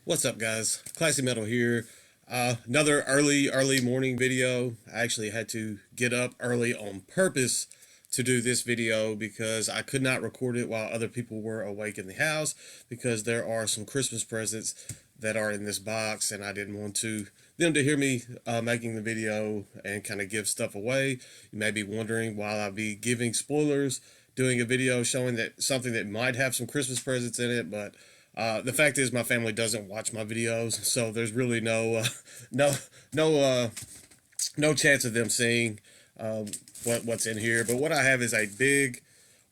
What's up, guys? Classy Metal here. Another early morning video. I actually had to get up early on purpose to do this video because I could not record it while other people were awake in the house because there are some Christmas presents that are in this box and I didn't want them to hear me making the video and kind of give stuff away. You may be wondering why I'll be giving spoilers, doing a video showing that something that might have some Christmas presents in it, but the fact is, my family doesn't watch my videos, so there's really no, no, no chance of them seeing what's in here. But what I have is a big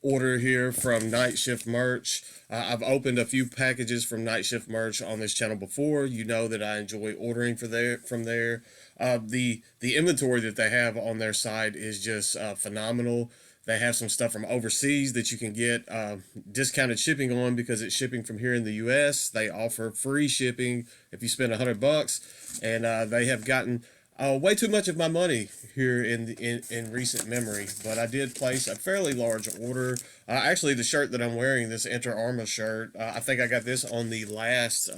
order here from Night Shift Merch. I've opened a few packages from Night Shift Merch on this channel before. You know that I enjoy ordering from there. The inventory that they have on their site is just phenomenal. They have some stuff from overseas that you can get discounted shipping on because it's shipping from here in the U.S. They offer free shipping if you spend $100, and they have gotten way too much of my money here in recent memory. But I did place a fairly large order. Actually, the shirt that I'm wearing, this Enter Arma shirt, I think I got this on the last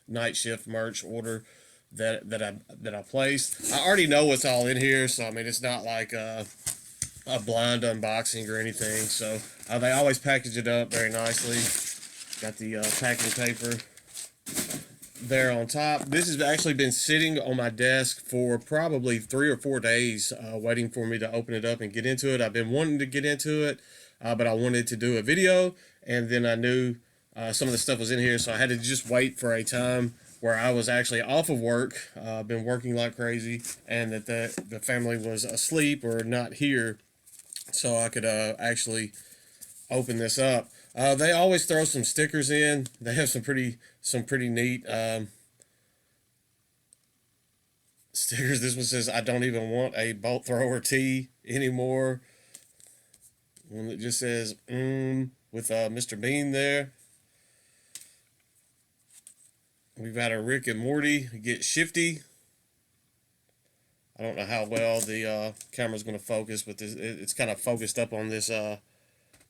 Night Shift Merch order that I placed. I already know what's all in here, so I mean it's not like a blind unboxing or anything. So they always package it up very nicely. Got the packing paper there on top. This has actually been sitting on my desk for probably 3 or 4 days, waiting for me to open it up and get into it. I've been wanting to get into it, but I wanted to do a video, and then I knew some of the stuff was in here, so I had to just wait for a time where I was actually off of work, been working like crazy, and that the family was asleep or not here, so I could actually open this up. They always throw some stickers in. They have some pretty neat stickers. This one says, "I don't even want a bolt thrower tee anymore." One that just says with Mr. Bean there. We've got a Rick and Morty Get Shifty. I don't know how well the camera's going to focus, but it's kind of focused up on this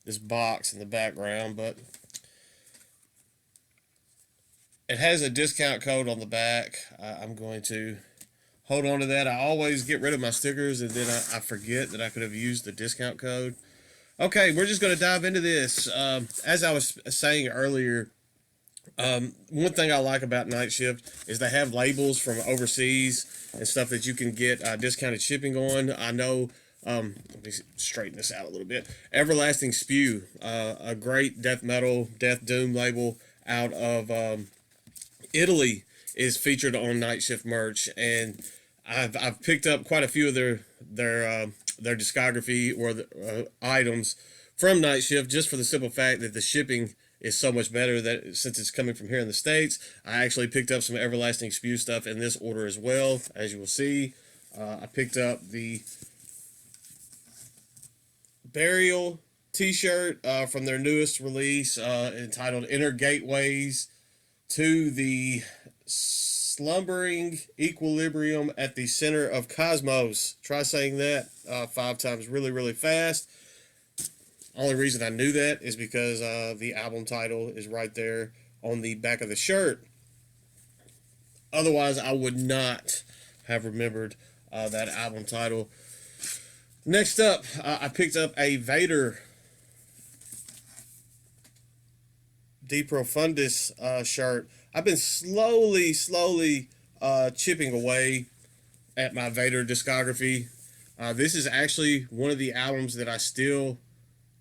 this box in the background. But it has a discount code on the back. I'm going to hold on to that. I always get rid of my stickers, and then I forget that I could have used the discount code. Okay, we're just going to dive into this. As I was saying earlier, one thing I like about Night Shift is they have labels from overseas and stuff that you can get discounted shipping on. I know, let me straighten this out a little bit. Everlasting Spew, a great death metal, death doom label out of Italy, is featured on Night Shift Merch, and I've picked up quite a few of their discography or items from Night Shift just for the simple fact that the shipping is so much better that since it's coming from here in the States. I actually picked up some Everlasting Spew stuff in this order as well, as you will see. I picked up the Burial t-shirt from their newest release entitled Inner Gateways to the Slumbering Equilibrium at the Center of Cosmos. Try saying that 5 times really fast. Only reason I knew that is because the album title is right there on the back of the shirt. Otherwise, I would not have remembered that album title. Next up, I picked up a Vader De Profundis shirt. I've been slowly chipping away at my Vader discography. This is actually one of the albums that I still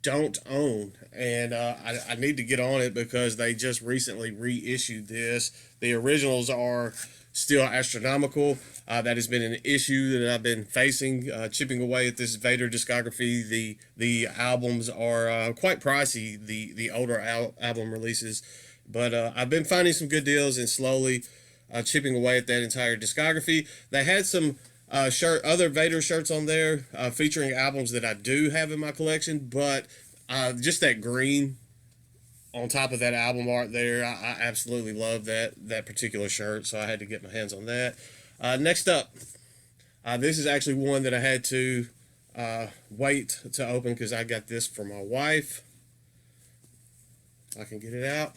don't own, and I need to get on it because they just recently reissued this. The originals are still astronomical. That has been an issue that I've been facing, chipping away at this Vader discography. The albums are quite pricey, the older album releases, but I've been finding some good deals and slowly chipping away at that entire discography. They had some other Vader shirts on there featuring albums that I do have in my collection, but just that green on top of that album art there, I absolutely love that particular shirt, so I had to get my hands on that. Next up, this is actually one that I had to wait to open because I got this for my wife. I can get it out.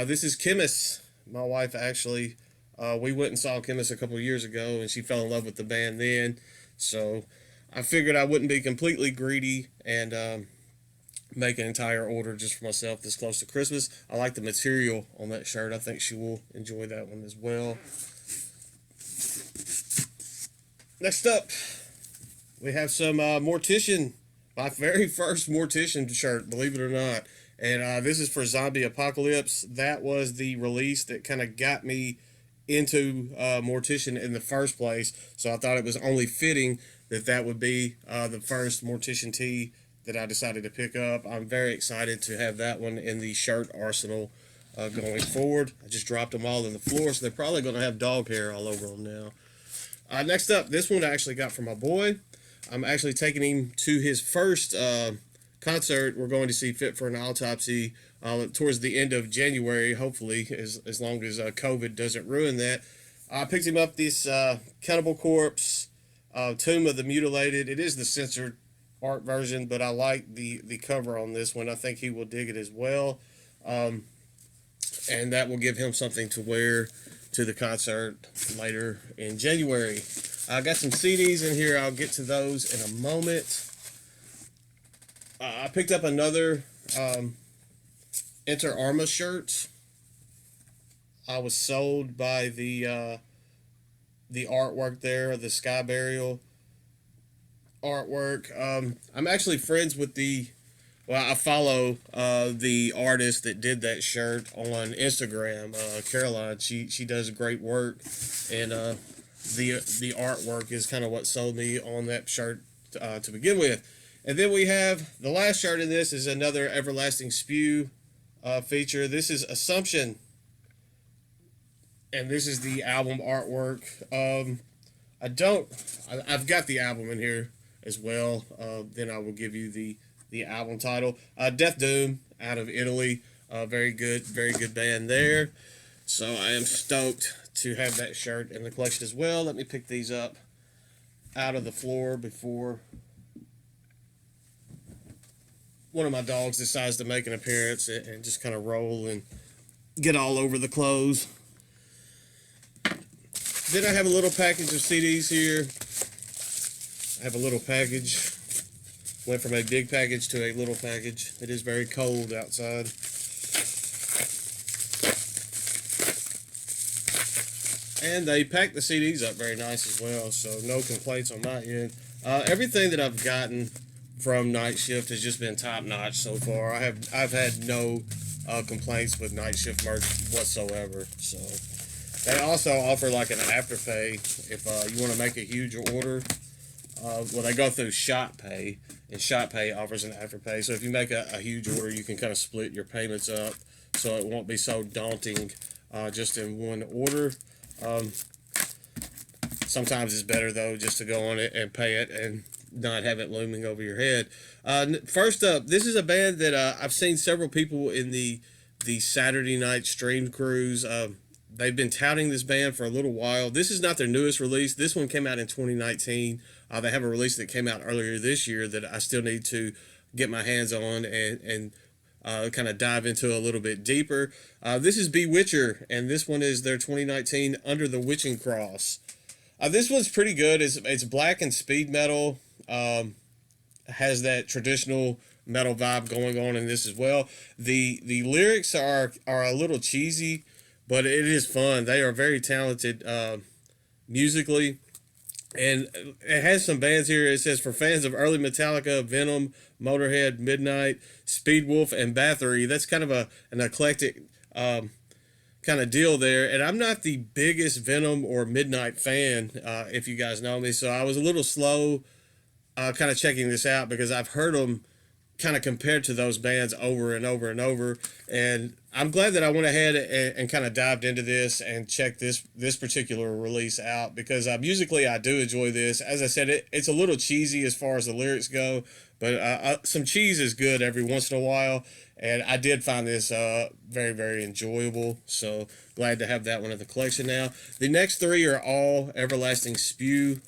This is Chemist My wife actually, we went and saw Chemist a couple of years ago, and she fell in love with the band then. So I figured I wouldn't be completely greedy and make an entire order just for myself this close to Christmas. I like the material on that shirt. I think she will enjoy that one as well. Next up, we have some Mortician. My very first Mortician shirt, believe it or not. And this is for Zombie Apocalypse. That was the release that kind of got me into Mortician in the first place. So I thought it was only fitting that that would be the first Mortician tee that I decided to pick up. I'm very excited to have that one in the shirt arsenal going forward. I just dropped them all on the floor, so they're probably going to have dog hair all over them now. Next up, this one I actually got from my boy. I'm actually taking him to his first concert. We're going to see Fit for an Autopsy towards the end of January, hopefully, as long as COVID doesn't ruin that. I picked him up this Cannibal Corpse, Tomb of the Mutilated. It is the censored art version, but I like the cover on this one. I think he will dig it as well. And that will give him something to wear to the concert later in January. I got some CDs in here. I'll get to those in a moment. I picked up another Enter Arma shirt. I was sold by the artwork there, the Sky Burial artwork. I'm actually friends with I follow the artist that did that shirt on Instagram, Caroline. She does great work, and the artwork is kind of what sold me on that shirt to begin with. And then we have the last shirt in this is another Everlasting Spew feature. This is Assumption, and this is the album artwork. I've got the album in here as well. Then I will give you the album title. Death Doom out of Italy. Very good band there. So I am stoked to have that shirt in the collection as well. Let me pick these up out of the floor before one of my dogs decides to make an appearance and just kind of roll and get all over the clothes. Then I have a little package of CDs here. I have a little package. Went from a big package to a little package. It is very cold outside. And they packed the CDs up very nice as well, so no complaints on my end. Everything that I've gotten from Night Shift has just been top notch so far. I've had no complaints with Night Shift merch whatsoever. So they also offer like an afterpay if you want to make a huge order. They go through Shop Pay, and Shop Pay offers an afterpay. So if you make a huge order, you can kind of split your payments up, so it won't be so daunting just in one order. Sometimes it's better though just to go on it and pay it and not have it looming over your head. First up, this is a band that I've seen several people in the Saturday night stream cruise. They've been touting this band for a little while. This is not their newest release. This one came out in 2019. They have a release that came out earlier this year that I still need to get my hands on and kind of dive into a little bit deeper. This is Bewitcher, and this one is their 2019 Under the Witching Cross. This one's pretty good. It's black and speed metal. Has that traditional metal vibe going on in this as well. The lyrics are a little cheesy, but it is fun. They are very talented musically. And it has some bands here. It says, for fans of early Metallica, Venom, Motorhead, Midnight, Speedwolf, and Bathory. That's kind of an eclectic kind of deal there. And I'm not the biggest Venom or Midnight fan, if you guys know me. So I was a little slow kind of checking this out because I've heard them kind of compared to those bands over and over and over. And I'm glad that I went ahead and kind of dived into this and checked this particular release out because musically I do enjoy this. As I said, it's a little cheesy as far as the lyrics go, but some cheese is good every once in a while. And I did find this very, very enjoyable. So glad to have that one in the collection now. The next three are all Everlasting Spew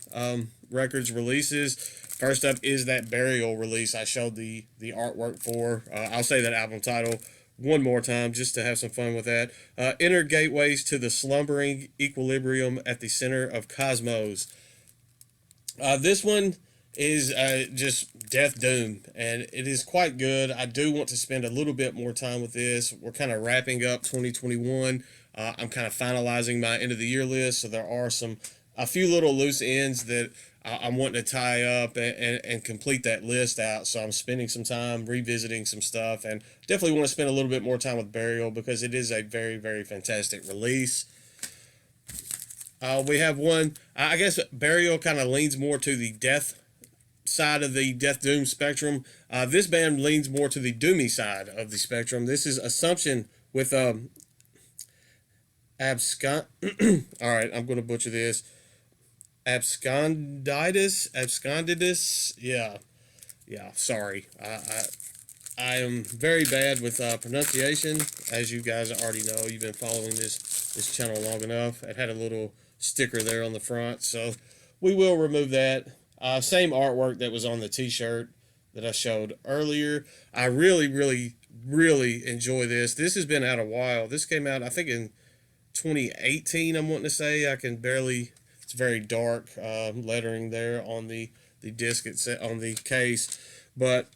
Records releases. First up is that Burial release I showed the artwork for. I'll say that album title one more time just to have some fun with that. Enter gateways to the slumbering equilibrium at the center of cosmos. This one is just Death Doom, and it is quite good. I do want to spend a little bit more time with this. We're kind of wrapping up 2021. I'm kind of finalizing my end of the year list, so there are a few little loose ends that I'm wanting to tie up and complete that list out. So I'm spending some time revisiting some stuff, and definitely want to spend a little bit more time with Burial because it is a very, very fantastic release. We have one, I guess Burial kind of leans more to the death side of the Death Doom spectrum. This band leans more to the Doomy side of the spectrum. This is Assumption with all right, I'm going to butcher this. Absconditus. Yeah. Sorry, I am very bad with pronunciation, as you guys already know. You've been following this channel long enough. It had a little sticker there on the front, so we will remove that. Same artwork that was on the t-shirt that I showed earlier. I really, really, really enjoy this. This has been out a while. This came out, I think, in 2018, I'm wanting to say. I can barely, it's very dark lettering there on the disc, it's on the case. But,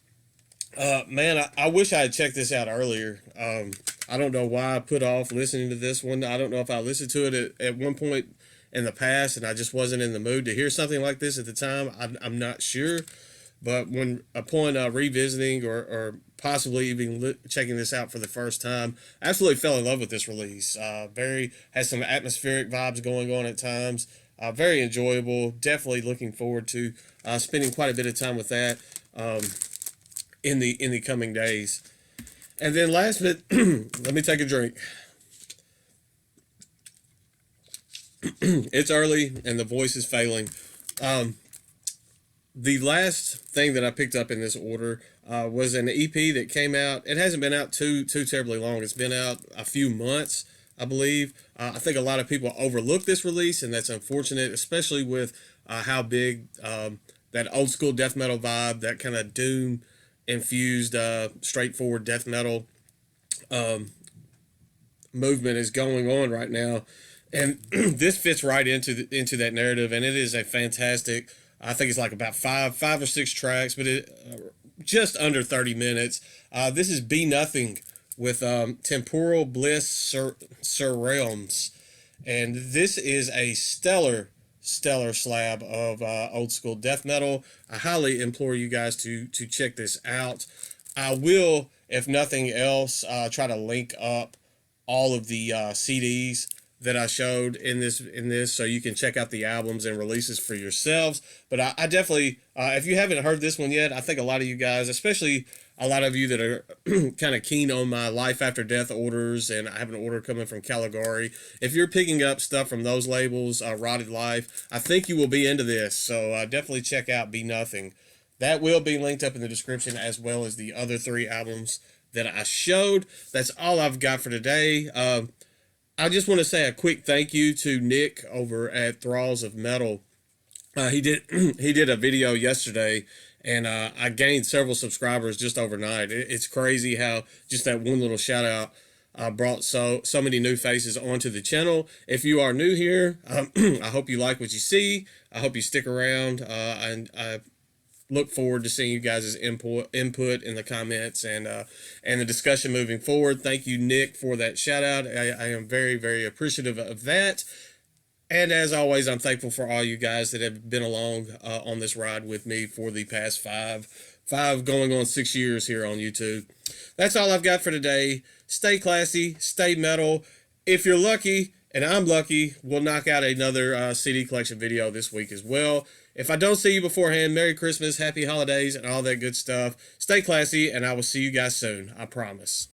man, I wish I had checked this out earlier. I don't know why I put off listening to this one. I don't know if I listened to it at one point in the past and I just wasn't in the mood to hear something like this at the time. I'm not sure. But when upon revisiting or possibly even checking this out for the first time, I absolutely fell in love with this release. Has some atmospheric vibes going on at times. Very enjoyable. Definitely looking forward to spending quite a bit of time with that in the coming days. And then last bit, let me take a drink. It's early and the voice is failing. The last thing that I picked up in this order was an EP that came out. It hasn't been out too terribly long. It's been out a few months, I believe. I think a lot of people overlook this release, and that's unfortunate, especially with how big that old school death metal vibe, that kind of doom infused, straightforward death metal movement is going on right now. And this fits right into that narrative, and it is a fantastic. I think it's like about five or six tracks, but it just under 30 minutes. This is Benothing with Temporal, Bliss, Surrealms, and this is a stellar slab of old school death metal. I highly implore you guys to check this out. I will, if nothing else, try to link up all of the CDs that I showed in this, so you can check out the albums and releases for yourselves. But I definitely, if you haven't heard this one yet, I think a lot of you guys, especially a lot of you that are kind of keen on my Life After Death orders, and I have an order coming from Caligari. If you're picking up stuff from those labels, Rotted Life, I think you will be into this. So definitely check out Benothing. That will be linked up in the description, as well as the other 3 albums that I showed. That's all I've got for today. I just want to say a quick thank you to Nick over at Thralls of Metal. He did a video yesterday, and I gained several subscribers just overnight. It's crazy how just that one little shout out brought so many new faces onto the channel. If you are new here, I hope you like what you see. I hope you stick around, and I look forward to seeing you guys' input in the comments and the discussion moving forward. Thank you, Nick, for that shout out. I am very, very appreciative of that. And as always, I'm thankful for all you guys that have been along on this ride with me for the past five going on 6 years here on YouTube. That's all I've got for today. Stay classy, stay metal. If you're lucky, and I'm lucky, we'll knock out another CD collection video this week as well. If I don't see you beforehand, Merry Christmas, Happy Holidays, and all that good stuff. Stay classy, and I will see you guys soon. I promise.